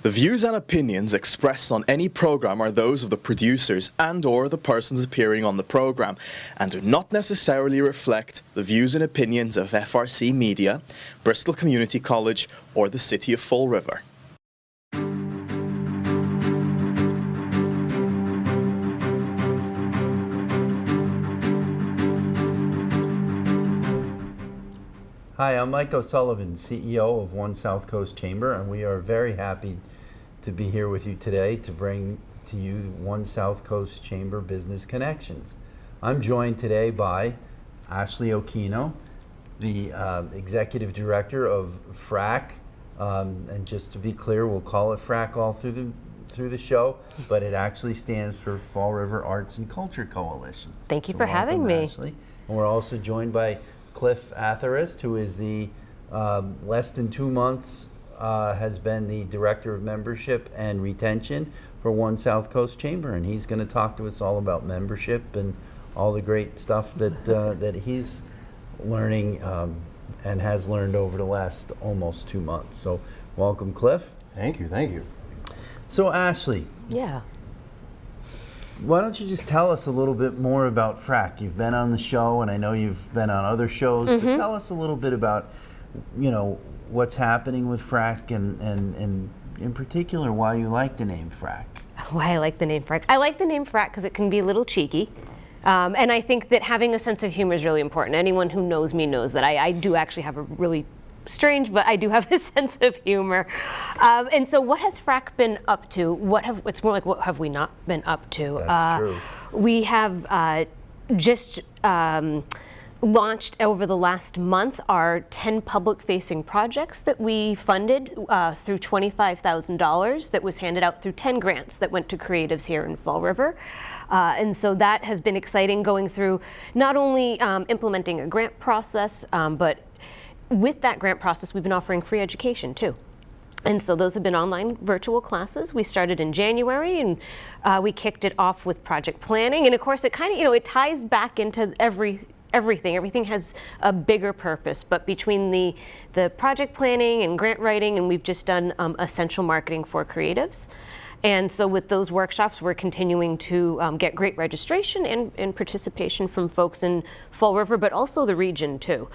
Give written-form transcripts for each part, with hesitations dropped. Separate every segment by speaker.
Speaker 1: The views and opinions expressed on any program are those of the producers and/or the persons appearing on the program and do not necessarily reflect the views and opinions of FRC Media, Bristol Community College, or the City of Fall River.
Speaker 2: Hi, I'm Mike O'Sullivan, CEO of One SouthCoast Chamber, and we are very happy to be here with you today to bring to you One SouthCoast Chamber Business Connections. I'm joined today by Ashley Okino, the Executive Director of FRAC, and just to be clear, we'll call it FRAC all through the show, but it actually stands for Fall River Arts and Culture Coalition.
Speaker 3: Thank you for having me.
Speaker 2: Ashley. And we're also joined by Cliff Atherist, who is the less than 2 months has been the Director of Membership and Retention for One SouthCoast Chamber, and he's going to talk to us all about membership and all the great stuff that that he's learning and has learned over the last almost 2 months. So welcome, Cliff.
Speaker 4: Thank you, thank you.
Speaker 2: So Ashley.
Speaker 3: Yeah.
Speaker 2: Why don't you just tell us a little bit more about FRAC? You've been on the show, and I know you've been on other shows, but tell us a little bit about, what's happening with FRAC and in particular why you like the name FRAC.
Speaker 3: Why I like the name FRAC? I like the name FRAC because it can be a little cheeky. And I think that having a sense of humor is really important. Anyone who knows me knows that I do actually have a really strange, but I do have a sense of humor. And so what has FRAC been up to? It's more like what have we not been up to?
Speaker 2: That's true.
Speaker 3: We have just launched over the last month our 10 public-facing projects that we funded through $25,000 that was handed out through 10 grants that went to creatives here in Fall River. And so that has been exciting, going through not only implementing a grant process, but with that grant process, we've been offering free education too. And so those have been online virtual classes. We started in January, and we kicked it off with project planning. And of course, it kind of, it ties back into everything. Everything has a bigger purpose, but between the project planning and grant writing, and we've just done essential marketing for creatives. And so with those workshops, we're continuing to get great registration and participation from folks in Fall River, but also the region too.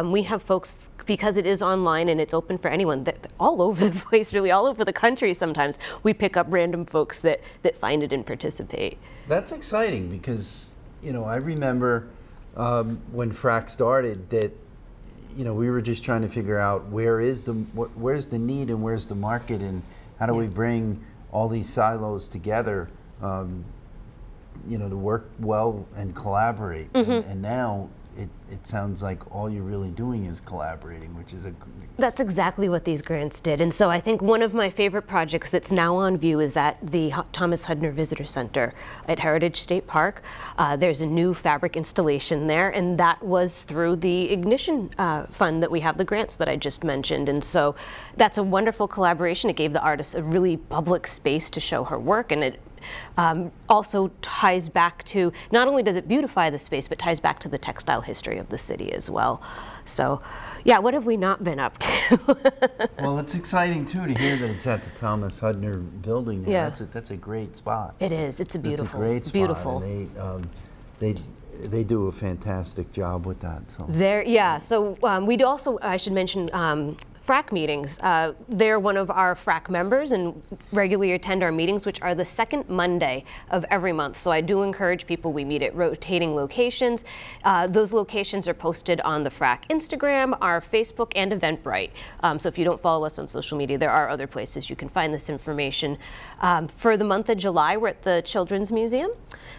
Speaker 3: We have folks, because it is online and it's open for anyone, that all over the place, really all over the country sometimes. We pick up random folks that find it and participate.
Speaker 2: That's exciting because, I remember when FRAC started that, we were just trying to figure out where's the need and where's the market, and how do we bring all these silos together, to work well and collaborate. And now it sounds like all you're really doing is collaborating, which is
Speaker 3: That's exactly what these grants did. And so I think one of my favorite projects that's now on view is at the Thomas Hudner Visitor Center at Heritage State Park. There's a new fabric installation there, and that was through the Ignition Fund that we have the grants that I just mentioned. And so that's a wonderful collaboration. It gave the artist a really public space to show her work, and it also ties back to, not only does it beautify the space, but ties back to the textile history of the city as well. So, yeah, what have we not been up to?
Speaker 2: Well, it's exciting too to hear that it's at the Thomas Hudner building there.
Speaker 3: Yeah.
Speaker 2: that's a great spot.
Speaker 3: It is. It's a beautiful,
Speaker 2: it's a great spot,
Speaker 3: beautiful.
Speaker 2: And they do a fantastic job with that. So
Speaker 3: So we do also, I should mention, FRAC meetings. They're one of our FRAC members and regularly attend our meetings, which are the second Monday of every month. So I do encourage people, we meet at rotating locations. Those locations are posted on the FRAC Instagram, our Facebook, and Eventbrite. So if you don't follow us on social media, there are other places you can find this information. For the month of July, we're at the Children's Museum.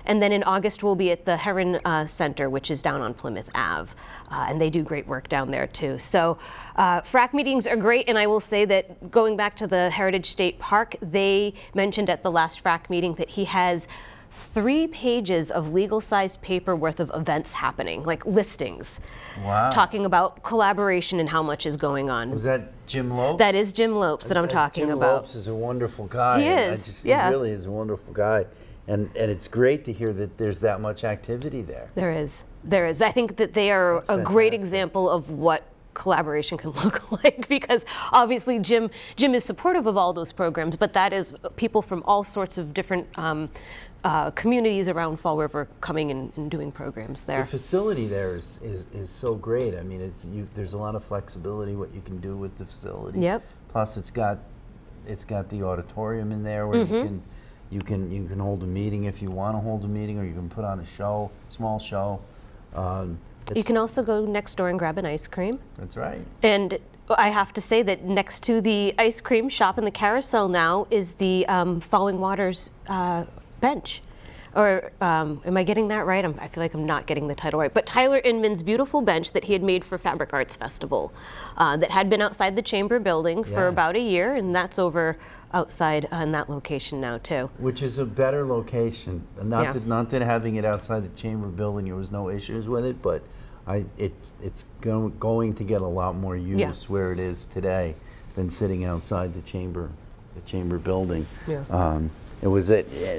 Speaker 3: And then in August, we'll be at the Heron Center, which is down on Plymouth Ave. And they do great work down there too. So FRAC meetings are great, and I will say that going back to the Heritage State Park, they mentioned at the last FRAC meeting that he has 3 pages of legal-sized paper worth of events happening, like listings.
Speaker 2: Wow.
Speaker 3: Talking about collaboration and how much is going on.
Speaker 2: Was that Jim Lopes?
Speaker 3: That is Jim Lopes that I'm talking
Speaker 2: Jim
Speaker 3: about.
Speaker 2: Jim Lopes is a wonderful guy.
Speaker 3: He is,
Speaker 2: He really is a wonderful guy. And it's great to hear that there's that much activity there.
Speaker 3: There is. I think that they are a great example of what collaboration can look like, because obviously Jim is supportive of all those programs, but that is people from all sorts of different communities around Fall River coming in and doing programs there.
Speaker 2: The facility there is so great. I mean, there's a lot of flexibility what you can do with the facility.
Speaker 3: Yep.
Speaker 2: Plus, it's got the auditorium in there where you can hold a meeting if you want to hold a meeting, or you can put on a show, small show.
Speaker 3: You can also go next door and grab an ice cream.
Speaker 2: That's right.
Speaker 3: And I have to say that next to the ice cream shop in the carousel now is the Falling Waters bench. Or am I getting that right? I feel like I'm not getting the title right. But Tyler Inman's beautiful bench that he had made for Fabric Arts Festival that had been outside the Chamber building for about a year, and that's over outside in that location now too.
Speaker 2: Which is a better location. Not that having it outside the Chamber building, there was no issues with it, but it's going to get a lot more use where it is today than sitting outside the Chamber building.
Speaker 3: Yeah.
Speaker 2: It was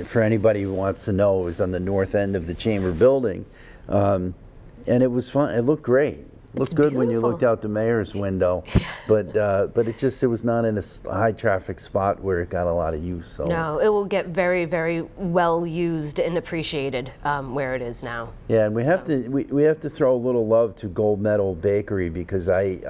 Speaker 2: for anybody who wants to know, it was on the north end of the Chamber building, and it was fun. It looked great. It looked good when you looked out the mayor's window, but it was not in a high traffic spot where it got a lot of use. So
Speaker 3: no, it will get very, very well used and appreciated where it is now.
Speaker 2: Yeah, and we have to throw a little love to Gold Medal Bakery, because I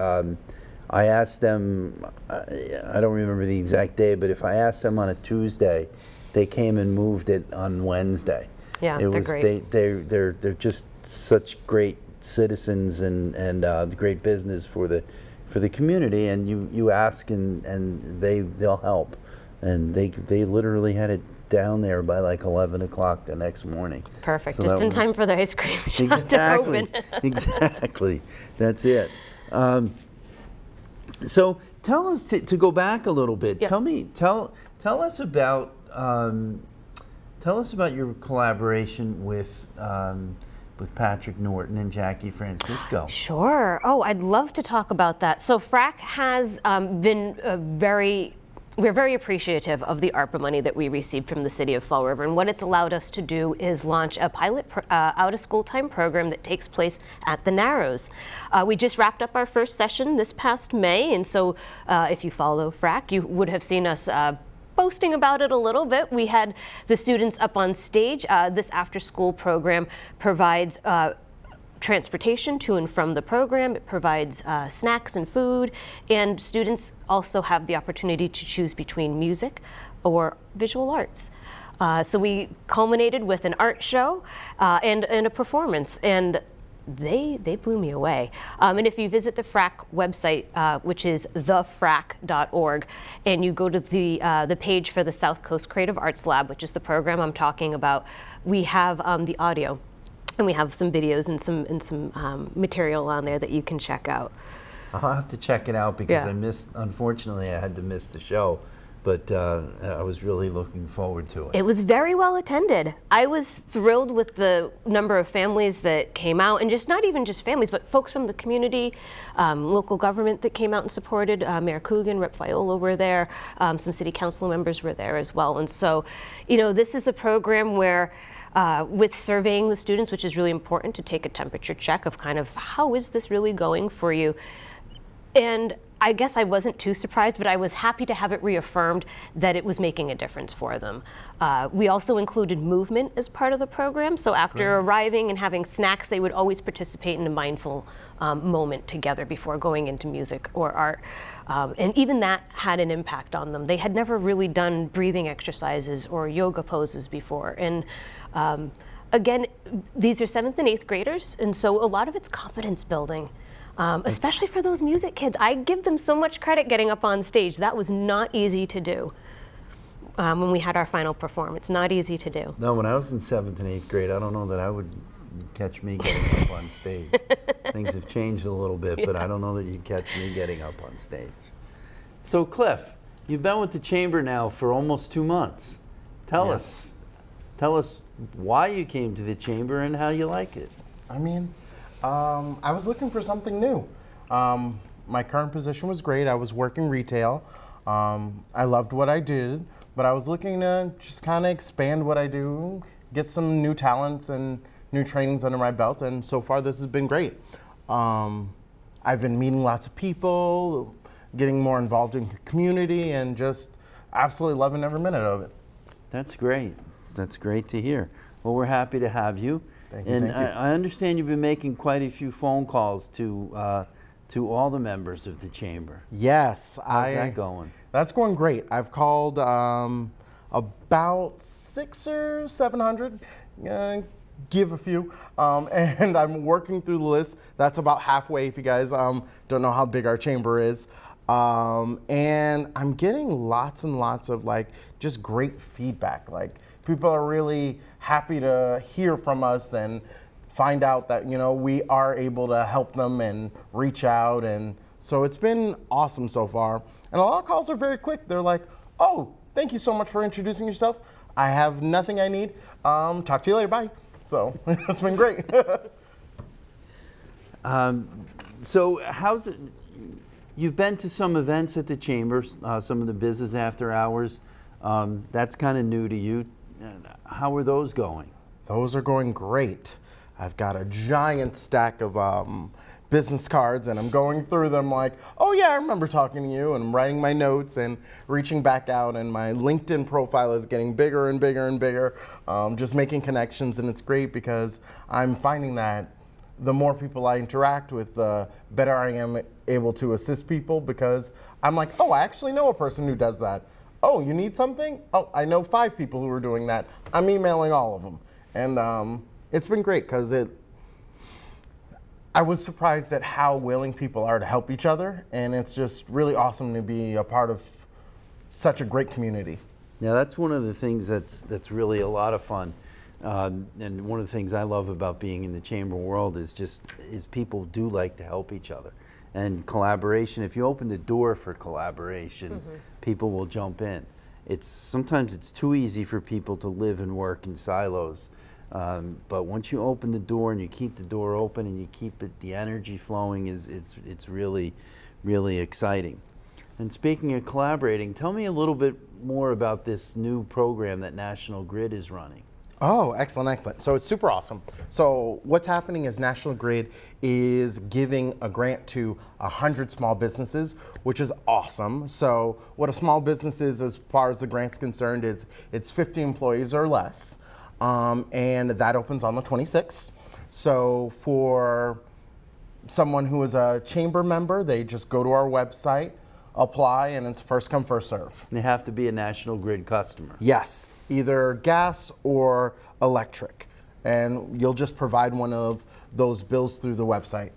Speaker 2: asked them, I don't remember the exact day, but if I asked them on a Tuesday, they came and moved it on Wednesday.
Speaker 3: Yeah, they're great.
Speaker 2: They're just such great citizens and great business for the community. And you ask and they'll help. And they literally had it down there by like 11 o'clock the next morning.
Speaker 3: Perfect, so just in time for the ice cream shop to open.
Speaker 2: Exactly, that's it. So tell us to go back a little bit.
Speaker 3: Yep.
Speaker 2: Tell us about your collaboration with Patrick Norton and Jackie Francisco.
Speaker 3: Sure. Oh, I'd love to talk about that. So FRAC has been we're very appreciative of the ARPA money that we received from the City of Fall River, and what it's allowed us to do is launch a pilot out-of-school time program that takes place at the Narrows. We just wrapped up our first session this past May, and so if you follow FRAC, you would have seen us boasting about it a little bit. We had the students up on stage. This after-school program provides transportation to and from the program. It provides snacks and food, and students also have the opportunity to choose between music or visual arts. So we culminated with an art show and a performance, and they blew me away. And if you visit the FRAC website, which is thefrac.org, and you go to the page for the SouthCoast Creative Arts Lab, which is the program I'm talking about, we have the audio. And we have some videos and some material on there that you can check out.
Speaker 2: I'll have to check it out because unfortunately I had to miss the show, but I was really looking forward to it.
Speaker 3: It was very well attended. I was thrilled with the number of families that came out, and not even just families, but folks from the community, local government that came out and supported. Mayor Coogan, Rep. Viola were there, some city council members were there as well. And so, this is a program where with surveying the students, which is really important to take a temperature check of kind of how is this really going for you. And I guess I wasn't too surprised, but I was happy to have it reaffirmed that it was making a difference for them. We also included movement as part of the program. So after arriving and having snacks, they would always participate in a mindful moment together before going into music or art. And even that had an impact on them. They had never really done breathing exercises or yoga poses before. And again, these are 7th and 8th graders, and so a lot of it's confidence building, especially for those music kids. I give them so much credit getting up on stage. That was not easy to do when we had our final performance. Not easy to do.
Speaker 2: No, when I was in 7th and 8th grade, I don't know that I would catch me getting up on stage. Things have changed a little bit, but I don't know that you'd catch me getting up on stage. So Cliff, you've been with the Chamber now for almost 2 months. Tell us why you came to the Chamber and how you like it.
Speaker 4: I mean, I was looking for something new. My current position was great. I was working retail. I loved what I did, but I was looking to just kind of expand what I do, get some new talents and new trainings under my belt, and so far this has been great. I've been meeting lots of people, getting more involved in the community, and just absolutely loving every minute of it.
Speaker 2: That's great. That's great to hear. Well, we're happy to have you.
Speaker 4: Thank you.
Speaker 2: And
Speaker 4: Thank you.
Speaker 2: I understand you've been making quite a few phone calls to all the members of the chamber.
Speaker 4: Yes.
Speaker 2: How's that going?
Speaker 4: That's going great. I've called about 600 or 700, give a few, and I'm working through the list. That's about halfway if you guys don't know how big our chamber is. And I'm getting lots and lots of just great feedback. Like, people are really happy to hear from us and find out that, we are able to help them and reach out. And so it's been awesome so far. And a lot of calls are very quick. They're like, oh, thank you so much for introducing yourself. I have nothing I need. Talk to you later. Bye. So it's been great.
Speaker 2: So how's it? You've been to some events at the chamber, some of the business after hours. That's kind of new to you. How are those going?
Speaker 4: Those are going great. I've got a giant stack of business cards, and I'm going through them like, oh yeah, I remember talking to you, and I'm writing my notes and reaching back out, and my LinkedIn profile is getting bigger and bigger and bigger, just making connections. And it's great because I'm finding that the more people I interact with, the better I am able to assist people, because I'm like, oh, I actually know a person who does that. Oh, you need something? Oh, I know 5 people who are doing that. I'm emailing all of them. And it's been great because I was surprised at how willing people are to help each other, and it's just really awesome to be a part of such a great community.
Speaker 2: Now, that's one of the things that's really a lot of fun. And one of the things I love about being in the chamber world is people do like to help each other. And collaboration, if you open the door for collaboration, people will jump in. Sometimes it's too easy for people to live and work in silos. But once you open the door and you keep the door open and you keep the energy flowing, it's really, really exciting. And speaking of collaborating, tell me a little bit more about this new program that National Grid is running.
Speaker 4: Oh, excellent, excellent. So it's super awesome. So what's happening is National Grid is giving a grant to 100 small businesses, which is awesome. So what a small business is, as far as the grant's concerned, is it's 50 employees or less. And that opens on the 26th. So for someone who is a chamber member, they just go to our website, apply, and it's first come, first serve.
Speaker 2: They have to be a National Grid customer.
Speaker 4: Yes, either gas or electric. And you'll just provide one of those bills through the website.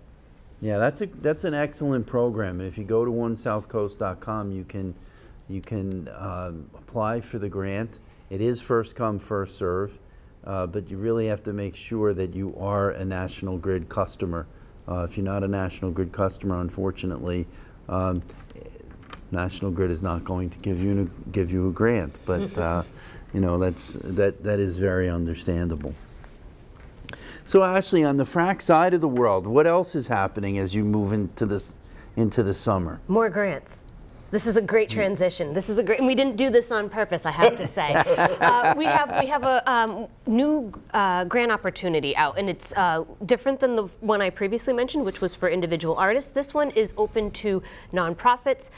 Speaker 2: Yeah, that's an excellent program. And if you go to onesouthcoast.com, you can apply for the grant. It is first come, first serve. But you really have to make sure that you are a National Grid customer. If you're not a National Grid customer, unfortunately, National Grid is not going to give you a grant. But that is very understandable. So Ashley, on the FRAC side of the world, what else is happening as you move into the summer?
Speaker 3: More grants. This is a great transition. This is a great, and we didn't do this on purpose, I have to say. We have a new grant opportunity out, and it's different than the one I previously mentioned, which was for individual artists. This one is open to nonprofits,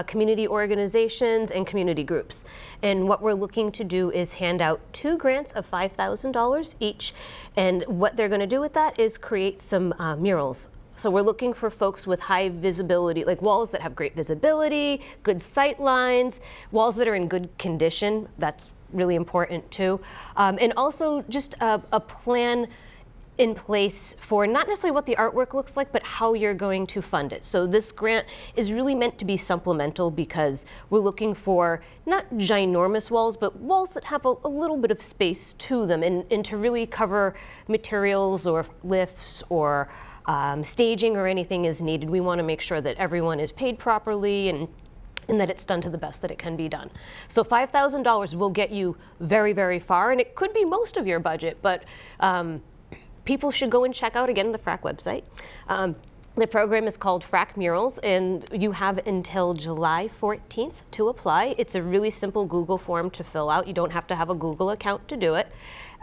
Speaker 3: community organizations, and community groups. And what we're looking to do is hand out 2 grants of $5,000 each. And what they're going to do with that is create some murals. So we're looking for folks with high visibility, like walls that have great visibility, good sight lines, walls that are in good condition. That's really important too. And also just a plan in place for not necessarily what the artwork looks like, but how you're going to fund it. So this grant is really meant to be supplemental because we're looking for not ginormous walls, but walls that have a little bit of space to them, and to really cover materials or lifts or staging or anything is needed. We want to make sure that everyone is paid properly and that it's done to the best that it can be done. So $5,000 will get you very, very far, and it could be most of your budget, but people should go and check out, again, the FRAC website. The program is called FRAC Murals, and you have until July 14th to apply. It's a really simple Google form to fill out. You don't have to have a Google account to do it.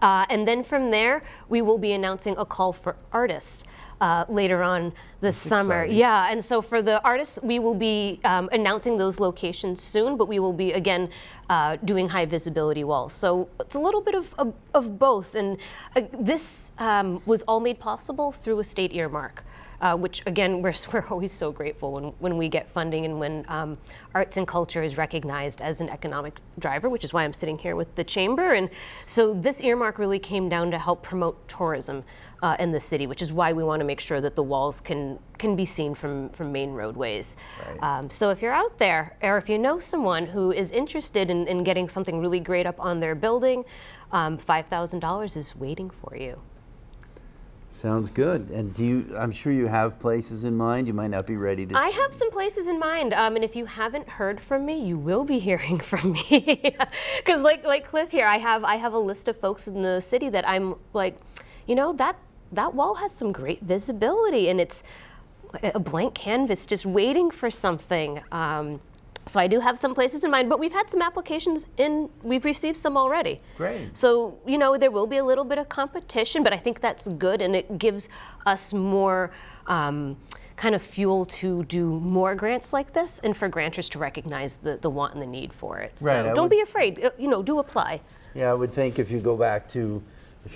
Speaker 3: And then from there, we will be announcing a call for artists. later on this summer.
Speaker 2: exciting.
Speaker 3: Yeah, and so for the artists, we will be announcing those locations soon, but we will be, again, doing high visibility walls. So it's a little bit of both, and this was all made possible through a state earmark. Which again, we're always so grateful when we get funding and when arts and culture is recognized as an economic driver, which is why I'm sitting here with the chamber. And so this earmark really came down to help promote tourism in the city, which is why we want to make sure that the walls can be seen from main roadways.
Speaker 2: Right.
Speaker 3: So if you're out there, or if you know someone who is interested in getting something really great up on their building, $5,000 is waiting for you.
Speaker 2: Sounds good. And I'm sure you have places in mind. You might not be ready to.
Speaker 3: I have some places in mind, and if you haven't heard from me, you will be hearing from me. Because like Cliff here, I have a list of folks in the city that I'm like, that wall has some great visibility, and it's a blank canvas just waiting for something. So I do have some places in mind, but we've had some applications in, we've received some already.
Speaker 2: Great.
Speaker 3: So, there will be a little bit of competition, but I think that's good, and it gives us more kind of fuel to do more grants like this, and for grantors to recognize the want and the need for it.
Speaker 2: Right,
Speaker 3: So don't be afraid, do apply.
Speaker 2: Yeah, I would think if you go back to the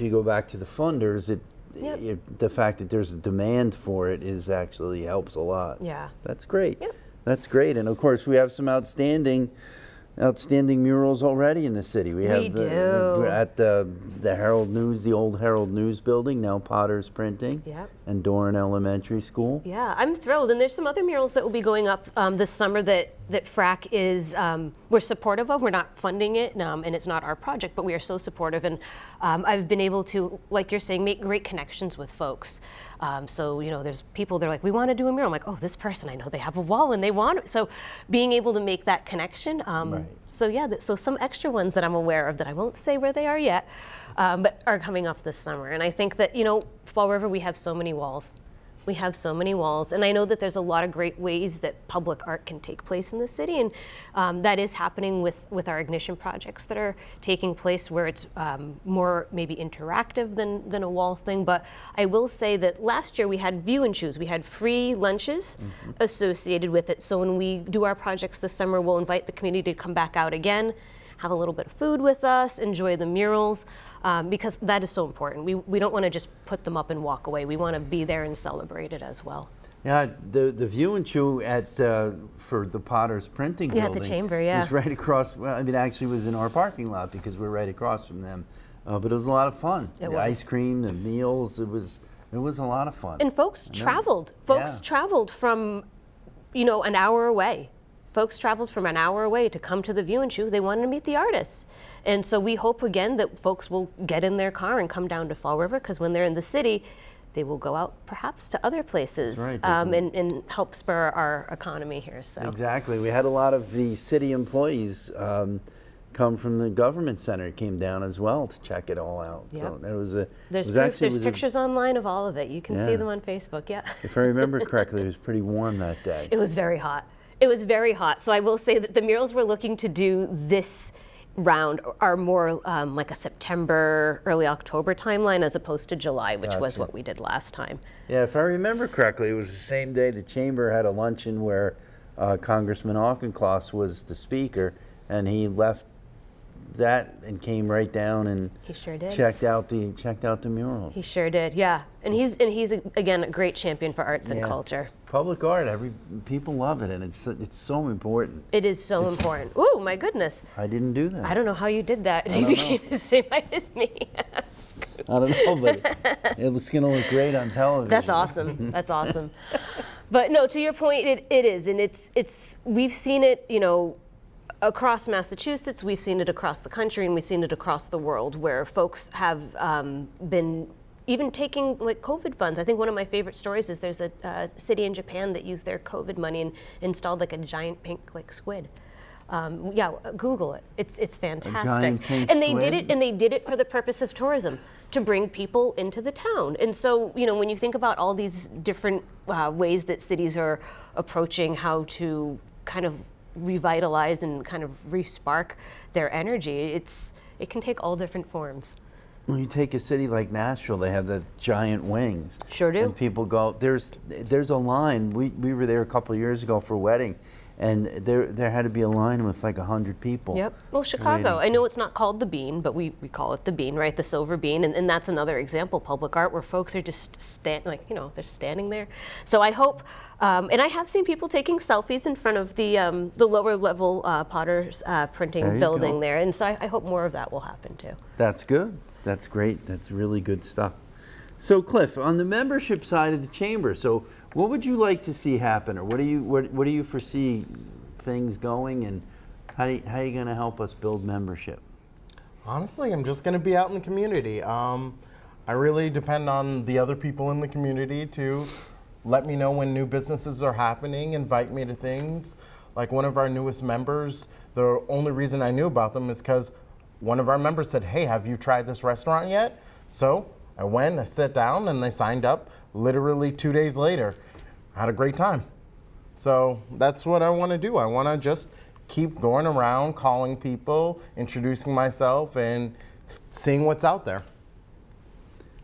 Speaker 2: funders, the fact that there's a demand for it actually helps a lot.
Speaker 3: Yeah.
Speaker 2: That's great.
Speaker 3: Yep.
Speaker 2: That's great. And of course, we have some outstanding murals already in the city. We have at the Herald News, the old Herald News building, now Potter's Printing,
Speaker 3: Yep.
Speaker 2: and Doran Elementary School.
Speaker 3: Yeah, I'm thrilled. And there's some other murals that will be going up this summer that FRAC is, we're supportive of. We're not funding it, and it's not our project, but we are so supportive. And I've been able to, like you're saying, make great connections with folks. So, there's people, they're like, we want to do a mural. I'm like, oh, this person, I know they have a wall and they want it. So being able to make that connection.
Speaker 2: Right.
Speaker 3: So yeah, so some extra ones that I'm aware of that I won't say where they are yet, but are coming up this summer. And I think that, Fall River, we have so many walls. We have so many walls, and I know that there's a lot of great ways that public art can take place in the city, and that is happening with our ignition projects that are taking place where it's more maybe interactive than a wall thing. But I will say that last year we had view and choose. We had free lunches associated with it. So when we do our projects this summer, we'll invite the community to come back out again, have a little bit of food with us, enjoy the murals. Because that is so important. We don't want to just put them up and walk away. We want to be there and celebrate it as well.
Speaker 2: Yeah, the View and Chew for the Potter's Printing building.
Speaker 3: Yeah, the chamber, yeah.
Speaker 2: Was right across. Well, I mean, actually, it was in our parking lot because we're right across from them. But it was a lot of fun.
Speaker 3: It
Speaker 2: The
Speaker 3: was.
Speaker 2: ice cream, the meals. It was a lot of fun.
Speaker 3: And folks traveled. Folks traveled from, an hour away. Folks traveled from an hour away to come to the View and Chew. They wanted to meet the artists. And so we hope, again, that folks will get in their car and come down to Fall River, because when they're in the city, they will go out perhaps to other places.
Speaker 2: That's right,
Speaker 3: and help spur our economy here. So
Speaker 2: Exactly. We had a lot of the city employees come from the government center, came down as well to check it all out.
Speaker 3: Yep.
Speaker 2: So it was a.
Speaker 3: there's
Speaker 2: it was
Speaker 3: proof,
Speaker 2: actually-
Speaker 3: there's
Speaker 2: it was a-
Speaker 3: pictures online of all of it. You can see
Speaker 2: Yeah.
Speaker 3: them on Facebook. Yeah.
Speaker 2: If I remember correctly, it was pretty warm that day.
Speaker 3: It was very hot. It was very hot. So I will say that the murals we're looking to do this round are more like a September, early October timeline as opposed to July, which was
Speaker 2: Gotcha.
Speaker 3: what we did last time.
Speaker 2: Yeah, if I remember correctly, it was the same day the chamber had a luncheon where Congressman Auchincloss was the speaker, and he left that and came right down and
Speaker 3: He sure did.
Speaker 2: checked out the murals.
Speaker 3: He sure did, yeah. And he's again a great champion for arts and
Speaker 2: Yeah.
Speaker 3: culture.
Speaker 2: Public art, people love it, and it's so important.
Speaker 3: It is so important. Oh my goodness!
Speaker 2: I didn't do that.
Speaker 3: I don't know how you did that.
Speaker 2: I
Speaker 3: You
Speaker 2: don't
Speaker 3: became the same height as me.
Speaker 2: I don't know, but it's going to look great on television.
Speaker 3: That's awesome. That's awesome. But no, to your point, it is, and it's we've seen it, across Massachusetts. We've seen it across the country, and we've seen it across the world, where folks have been even taking like COVID funds. I think one of my favorite stories is there's a city in Japan that used their COVID money and installed like a giant pink like squid. Google it. It's fantastic.
Speaker 2: giant pink
Speaker 3: and they
Speaker 2: squid?
Speaker 3: did it for the purpose of tourism, to bring people into the town. And so, when you think about all these different ways that cities are approaching how to kind of revitalize and kind of re-spark their energy, it can take all different forms.
Speaker 2: when you take a city like Nashville, they have the giant wings.
Speaker 3: Sure do.
Speaker 2: And people go, there's a line. We were there a couple of years ago for a wedding, and there had to be a line with like 100 people.
Speaker 3: Yep. Well, Chicago,
Speaker 2: waiting.
Speaker 3: I know it's not called the Bean, but we call it the Bean, right? The Silver Bean, and that's another example, public art, where folks are just they're standing there. So I hope, and I have seen people taking selfies in front of the lower level Potter's printing building there, and so I hope more of that will happen too.
Speaker 2: That's good. That's great. That's really good stuff. So Cliff, on the membership side of the chamber, so what would you like to see happen, or what do you foresee things going, and how are you going to help us build membership?
Speaker 4: Honestly, I'm just going to be out in the community. I really depend on the other people in the community to let me know when new businesses are happening, invite me to things. Like one of our newest members, the only reason I knew about them is because one of our members said, hey, have you tried this restaurant yet? So I went, I sat down, and they signed up literally 2 days later. I had a great time. So that's what I want to do. I want to just keep going around, calling people, introducing myself, and seeing what's out there.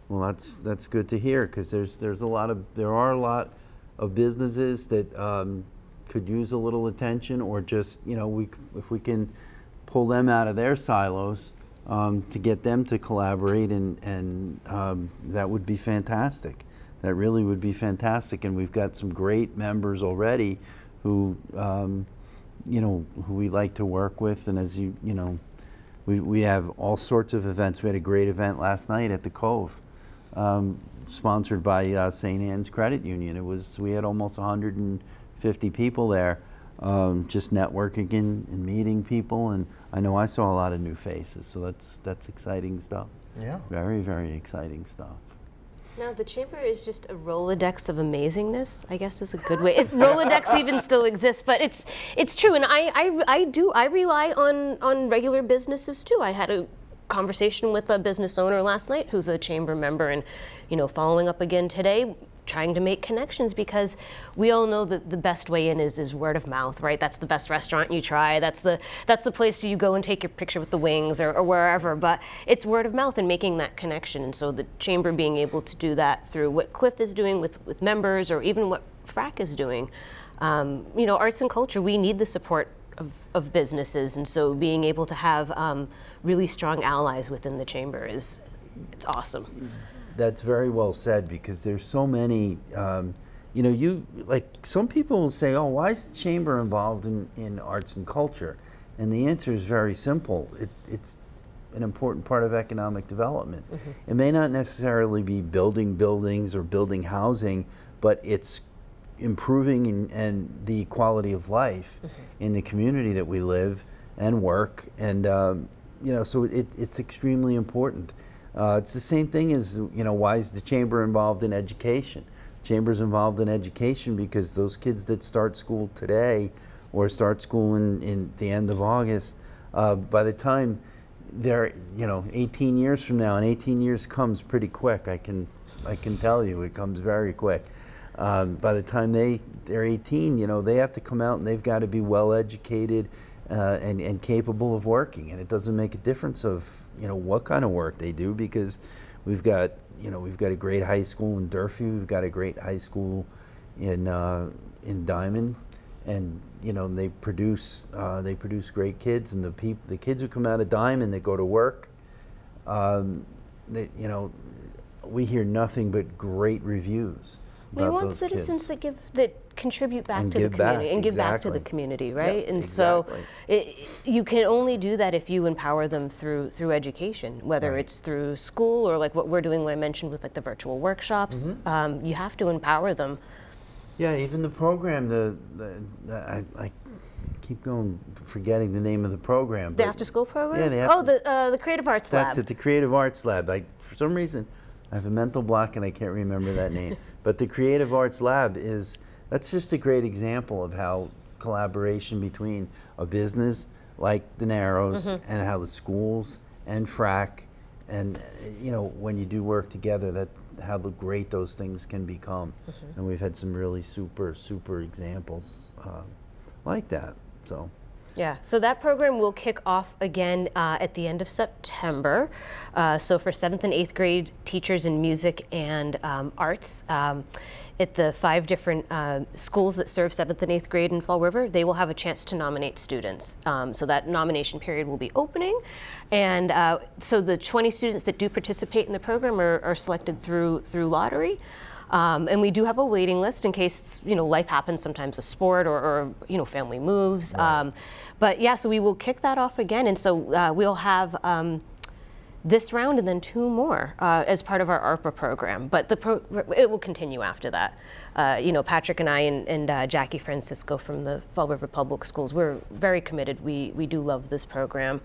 Speaker 2: Well, that's good to hear, because there are a lot of businesses that could use a little attention, or just if we can pull them out of their silos to get them to collaborate, and that would be fantastic. That really would be fantastic, and we've got some great members already who who we like to work with, and as we have all sorts of events. We had a great event last night at the Cove, sponsored by St. Anne's Credit Union. We had almost 150 people there, just networking and meeting people, and I know I saw a lot of new faces, so that's exciting stuff.
Speaker 4: Yeah.
Speaker 2: Very, very exciting stuff.
Speaker 3: Now, the chamber is just a Rolodex of amazingness, I guess is a good way. If Rolodex even still exists, but it's true, and I rely on regular businesses too. I had a conversation with a business owner last night who's a chamber member, and following up again today, trying to make connections, because we all know that the best way in is word of mouth, right? That's the best restaurant you try. That's the place you go and take your picture with the wings or wherever. But it's word of mouth and making that connection. And so the chamber being able to do that through what Cliff is doing with members, or even what FRAC is doing. Arts and culture, we need the support of businesses, and so being able to have really strong allies within the chamber it's awesome.
Speaker 2: That's very well said, because there's so many, some people will say, oh, why is the chamber involved in arts and culture? And the answer is very simple. It's an important part of economic development. Mm-hmm. It may not necessarily be building buildings or building housing, but it's improving and the quality of life mm-hmm. in the community that we live and work. And, so it's extremely important. It's the same thing as, why is the chamber involved in education? Chamber's involved in education because those kids that start school today or start school in the end of August, by the time they're, 18 years from now, and 18 years comes pretty quick, I can tell you, it comes very quick. By the time they're 18, they have to come out and they've got to be well educated and capable of working, and it doesn't make a difference of what kind of work they do, because we've got a great high school in Durfee, we've got a great high school in Diamond, and they produce great kids, and the kids who come out of Diamond that go to work, we hear nothing but great reviews.
Speaker 3: We want citizens that contribute back to the community and give back to the community, right? Yep, and exactly. So you can only do that if you empower them through education, whether it's through school or like what we're doing, what I mentioned with like the virtual workshops. Mm-hmm. You have to empower them.
Speaker 2: Yeah, even the program, I keep forgetting the name of the program.
Speaker 3: The after school program?
Speaker 2: Yeah,
Speaker 3: the Creative Arts Lab.
Speaker 2: That's it, the Creative Arts Lab. For some reason, I have a mental block and I can't remember that name. But the Creative Arts Lab that's just a great example of how collaboration between a business like the Narrows mm-hmm. and how the schools and FRAC and when you do work together, how great those things can become. Mm-hmm. And we've had some really super examples like that. So
Speaker 3: Yeah, so that program will kick off again at the end of September. So for 7th and 8th grade teachers in music and arts, at the 5 different schools that serve 7th and 8th grade in Fall River, they will have a chance to nominate students. So that nomination period will be opening. And so the 20 students that do participate in the program are selected through lottery. And we do have a waiting list in case, life happens, sometimes a sport or family moves.
Speaker 2: Right.
Speaker 3: But yeah, so we will kick that off again. And so we'll have this round and then 2 more as part of our ARPA program. But it will continue after that. Patrick and I and Jackie Francisco from the Fall River Public Schools, we're very committed. We do love this program.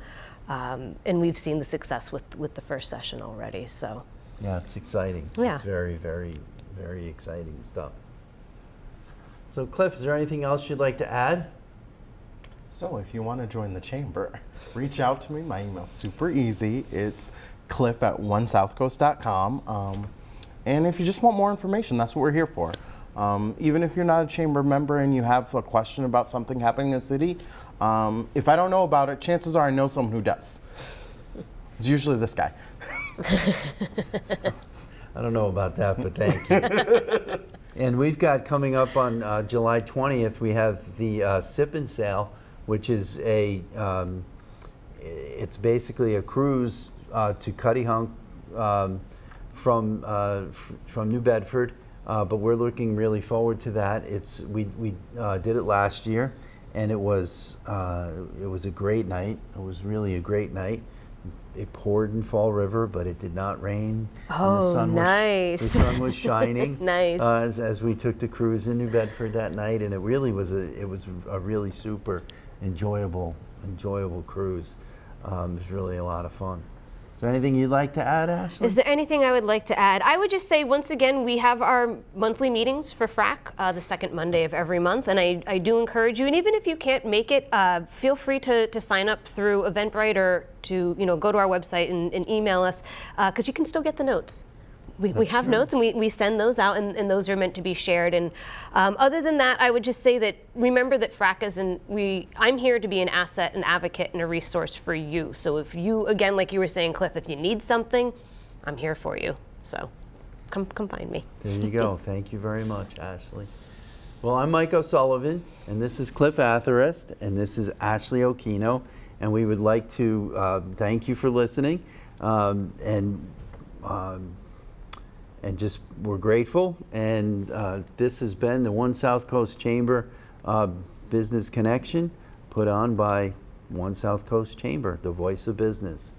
Speaker 3: And we've seen the success with the first session already, so.
Speaker 2: Yeah, it's exciting.
Speaker 3: Yeah.
Speaker 2: It's very, very, very exciting stuff. So Cliff, is there anything else you'd like to add?
Speaker 4: So if you want to join the chamber, reach out to me. My email's super easy. It's cliff@onesouthcoast.com. And if you just want more information, that's what we're here for. Even if you're not a chamber member and you have a question about something happening in the city, if I don't know about it, chances are I know someone who does. It's usually this guy.
Speaker 2: I don't know about that, but thank you. And we've got coming up on July 20th, we have the Sip and Sail, which is it's basically a cruise to Cuttyhunk from New Bedford, but we're looking really forward to that. We did it last year, and it was a great night. It was really a great night. It poured in Fall River, but it did not rain.
Speaker 3: Oh,
Speaker 2: and the sun
Speaker 3: nice.
Speaker 2: The sun was shining.
Speaker 3: Nice.
Speaker 2: As we took the cruise in New Bedford that night, and it was a really super enjoyable cruise. It was really a lot of fun. Is there anything you'd like to add, Ashley?
Speaker 3: Is there anything I would like to add? I would just say, once again, we have our monthly meetings for FRAC the second Monday of every month, and I do encourage you, and even if you can't make it, feel free to sign up through Eventbrite or to go to our website and email us, because you can still get the notes. We have notes, and we send those out, and those are meant to be shared. And other than that, I would just say that remember that FRAC I'm here to be an asset, an advocate, and a resource for you. So if you, again, like you were saying, Cliff, if you need something, I'm here for you. So come find me.
Speaker 2: There you go. Thank you very much, Ashley. Well, I'm Mike O'Sullivan, and this is Cliff Atherest, and this is Ashley Okino, and we would like to thank you for listening, and just we're grateful. And this has been the One South Coast Chamber Business Connection, put on by One South Coast Chamber, the voice of business.